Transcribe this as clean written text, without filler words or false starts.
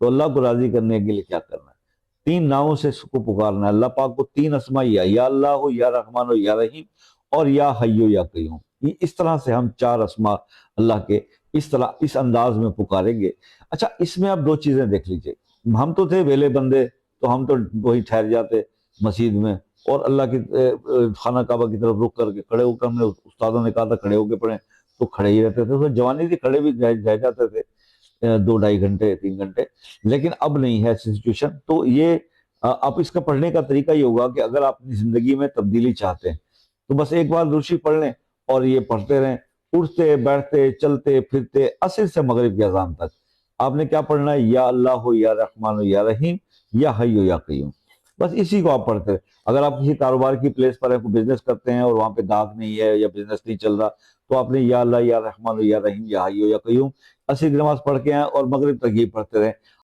تو اللہ کو راضی کرنے کے لیے کیا کرنا ہے؟ 3 ناموں سے اس کو پکارنا ہے۔ اللہ پاک کو 3 اسماء، یا اللہ ہو، یا رحمان ہو، یا رحیم، اور یا حی ہو یا قیوم۔ یہ اس طرح سے ہم 4 اسماء اللہ کے اس طرح اس انداز میں پکاریں گے۔ اچھا، اس میں آپ 2 چیزیں دیکھ لیجئے۔ ہم تو تھے ویلے بندے، تو ہم تو وہی ٹھہر جاتے مسجد میں، اور اللہ کی خانہ کعبہ کی طرف رخ کر کے کھڑے ہو کر، ہم نے استادوں نے کہا تھا کھڑے ہو کے پڑھیں، تو کھڑے ہی رہتے تھے۔ اس میں جوانی تھی، کھڑے بھی رہ جاتے تھے 2 ڈھائی گھنٹے 3 گھنٹے۔ لیکن اب نہیں ہے سچویشن۔ تو یہ اب اس کا پڑھنے کا طریقہ یہ ہوگا کہ اگر آپ اپنی زندگی میں تبدیلی چاہتے ہیں تو بس ایک بار درود شریف پڑھ لیں اور یہ پڑھتے رہیں، اٹھتے بیٹھتے چلتے پھرتے، عصر سے مغرب کی اذان تک آپ نے کیا پڑھنا ہے؟ یا اللہ ہو، یا رحمان ہو، یا رحیم، یا حی ہو یا قیوم۔ بس اسی کو آپ پڑھتے رہیں۔ اگر آپ کسی کاروبار کی پلیس پر ہیں، کوئی بزنس کرتے ہیں اور وہاں پہ گاہک نہیں ہے یا بزنس نہیں چل رہا، تو آپ نے یا اللہ، یا رحمان ہو، یا رحیم، یا حی ہو یا قیوم عصر کی نماز پڑھ کے آئیں اور مغرب تک یہ پڑھتے رہیں۔